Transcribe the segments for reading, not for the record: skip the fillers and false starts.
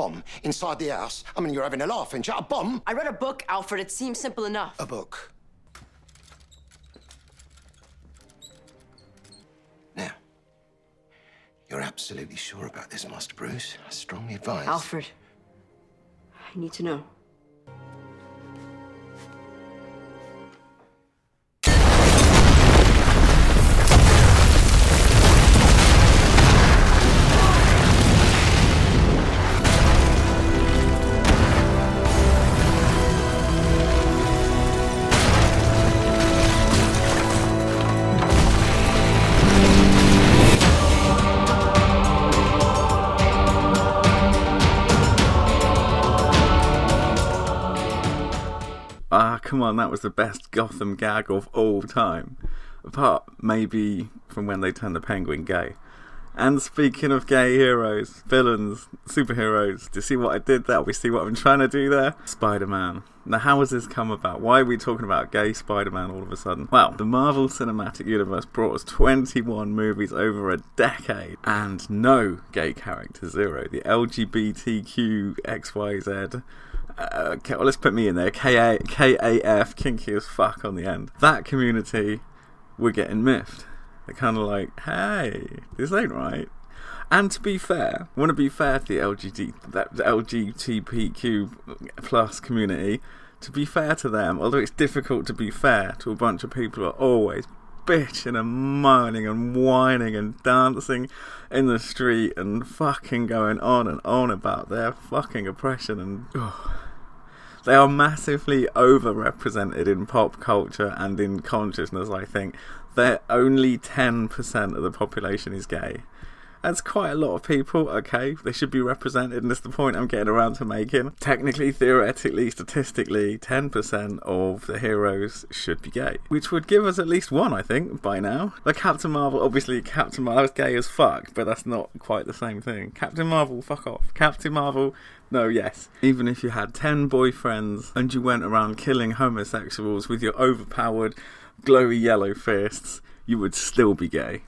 bomb inside the house. I mean, you're having a laugh, ain't you? A bomb? I read a book, Alfred. It seems simple enough. A book. Now, you're absolutely sure about this, Master Bruce? I strongly advise. Alfred, I need to know. Come on, that was the best Gotham gag of all time. Apart, maybe, from when they turned the Penguin gay. And speaking of gay heroes, villains, superheroes, do you see what I did there? We see what I'm trying to do there? Spider-Man. Now, how has this come about? Why are we talking about gay Spider-Man all of a sudden? Well, the Marvel Cinematic Universe brought us 21 movies over a decade, and no gay character, zero. The LGBTQ XYZ... okay, well, let's put me in there. KAF, kinky as fuck on the end. That community were getting miffed. They're kind of like, hey, this ain't right. And to be fair, I want to be fair to the LGBTQ plus community. To be fair to them, although it's difficult to be fair to a bunch of people who are always bitching and moaning and whining and dancing in the street and fucking going on and on about their fucking oppression and... They are massively overrepresented in pop culture and in consciousness, I think. They're only 10% of the population is gay. That's quite a lot of people, okay? They should be represented, and that's the point I'm getting around to making. Technically, theoretically, statistically, 10% of the heroes should be gay. Which would give us at least one, I think, by now. Like Captain Marvel, obviously Captain Marvel's gay as fuck, but that's not quite the same thing. Captain Marvel, fuck off. Captain Marvel... No, yes. Even if you had 10 boyfriends and you went around killing homosexuals with your overpowered, glowy yellow fists, you would still be gay.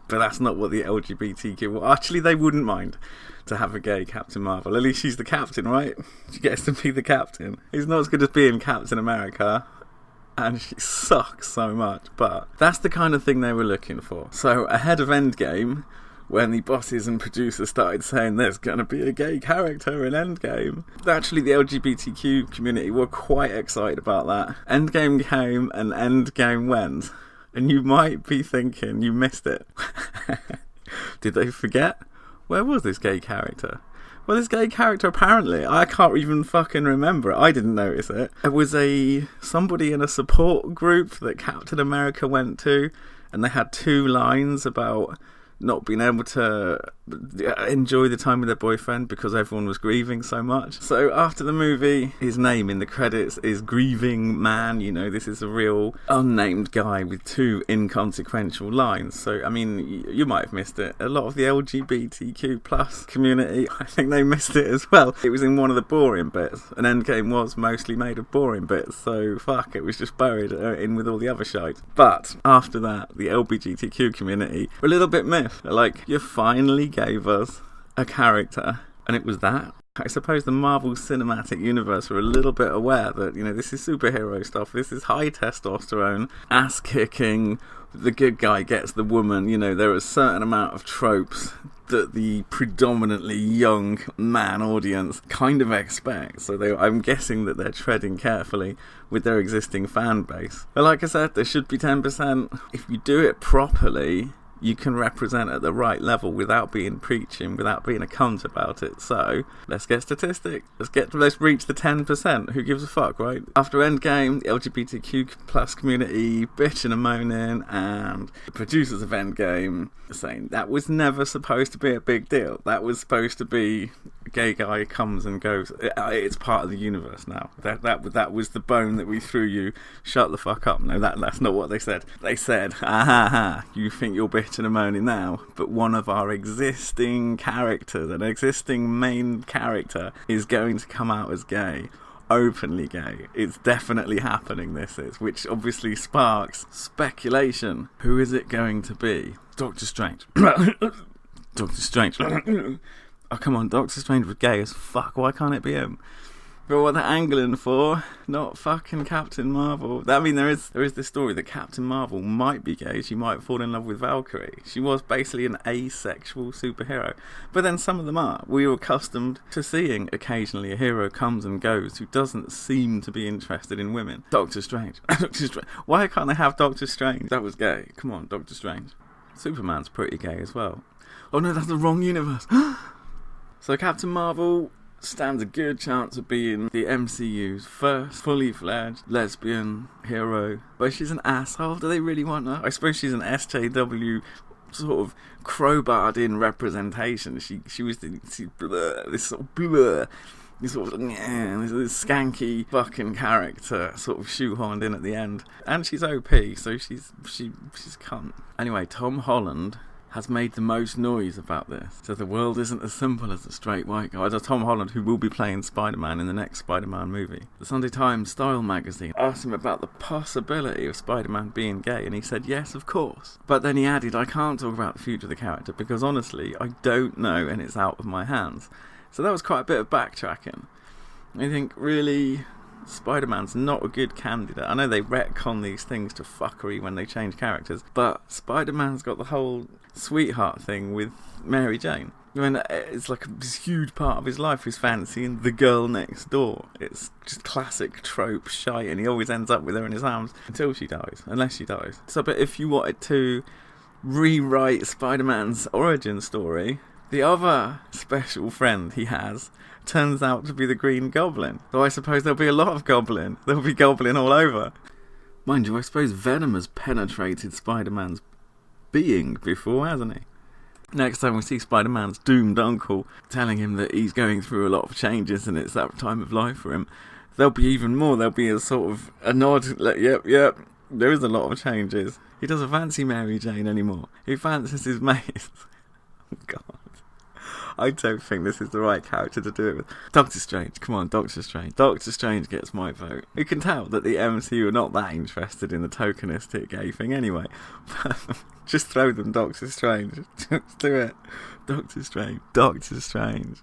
But that's not what the LGBTQ... Well, actually, they wouldn't mind to have a gay Captain Marvel. At least she's the captain, right? She gets to be the captain. It's not as good as being Captain America, and she sucks so much, but that's the kind of thing they were looking for. So, ahead of EndGame... when the bosses and producers started saying there's going to be a gay character in EndGame. Actually, the LGBTQ community were quite excited about that. EndGame came and EndGame went. And you might be thinking you missed it. Did they forget? Where was this gay character? Well, this gay character, apparently, I can't even fucking remember it. I didn't notice it. It was somebody in a support group that Captain America went to, and they had 2 lines about... not being able to enjoy the time with their boyfriend because everyone was grieving so much. So after the movie, his name in the credits is Grieving Man. You know, this is a real unnamed guy with 2 inconsequential lines. So, I mean, you might have missed it. A lot of the LGBTQ plus community, I think they missed it as well. It was in one of the boring bits. And EndGame was mostly made of boring bits. So, fuck, it was just buried in with all the other shite. But after that, the LGBTQ community were a little bit miffed. Like, you finally gave us a character, and it was that. I suppose the Marvel Cinematic Universe were a little bit aware that, you know, this is superhero stuff, this is high testosterone, ass-kicking, the good guy gets the woman, you know, there are a certain amount of tropes that the predominantly young man audience kind of expect. So I'm guessing that they're treading carefully with their existing fan base. But like I said, there should be 10%. If you do it properly... you can represent at the right level without being preaching, without being a cunt about it. So, let's get statistics. Let's reach the 10%. Who gives a fuck, right? After EndGame, the LGBTQ plus community bitching and moaning, and the producers of EndGame saying that was never supposed to be a big deal. That was supposed to be a gay guy comes and goes. It's part of the universe now. That was the bone that we threw you. Shut the fuck up. No, that's not what they said. They said, you think you're bitching and moaning now, but one of our existing characters, an existing main character, is going to come out as gay. Openly gay. It's definitely happening, this is, which obviously sparks speculation. Who is it going to be? Doctor Strange. Doctor Strange. Oh, come on, Doctor Strange was gay as fuck. Why can't it be him? But what they're angling for, not fucking Captain Marvel. I mean, there is this story that Captain Marvel might be gay. She might fall in love with Valkyrie. She was basically an asexual superhero. But then some of them are. We were accustomed to seeing occasionally a hero comes and goes who doesn't seem to be interested in women. Doctor Strange. Doctor Strange. Why can't I have Doctor Strange? That was gay. Come on, Doctor Strange. Superman's pretty gay as well. Oh no, that's the wrong universe. So Captain Marvel stands a good chance of being the MCU's first fully fledged lesbian hero. But she's an asshole. Do they really want her? I suppose she's an SJW sort of crowbarred in representation. She was this sort of this skanky fucking character sort of shoehorned in at the end. And she's OP, so she's cunt. Anyway, Tom Holland has made the most noise about this. So the world isn't as simple as a straight white guy. Tom Holland, who will be playing Spider-Man in the next Spider-Man movie. The Sunday Times Style magazine asked him about the possibility of Spider-Man being gay, and he said yes, of course. But then he added, I can't talk about the future of the character because honestly, I don't know and it's out of my hands. So that was quite a bit of backtracking. I think, really, Spider-Man's not a good candidate. I know they retcon these things to fuckery when they change characters, but Spider-Man's got the whole sweetheart thing with Mary Jane. I mean, it's like this huge part of his life is fancying the girl next door. It's just classic trope shite, and he always ends up with her in his arms until she dies, unless she dies. So, but if you wanted to rewrite Spider-Man's origin story, the other special friend he has turns out to be the Green Goblin. So I suppose there'll be a lot of Goblin. There'll be Goblin all over. Mind you, I suppose Venom has penetrated Spider-Man's being before, hasn't he? Next time we see Spider-Man's doomed uncle telling him that he's going through a lot of changes and it's that time of life for him, there'll be even more. There'll be a sort of a nod, like, yep, there is a lot of changes. He doesn't fancy Mary Jane anymore. He fancies his mates. Oh, God. I don't think this is the right character to do it with. Doctor Strange, come on, Doctor Strange. Doctor Strange gets my vote. You can tell that the MCU are not that interested in the tokenistic gay thing anyway. Just throw them Doctor Strange. Just do it. Doctor Strange. Doctor Strange.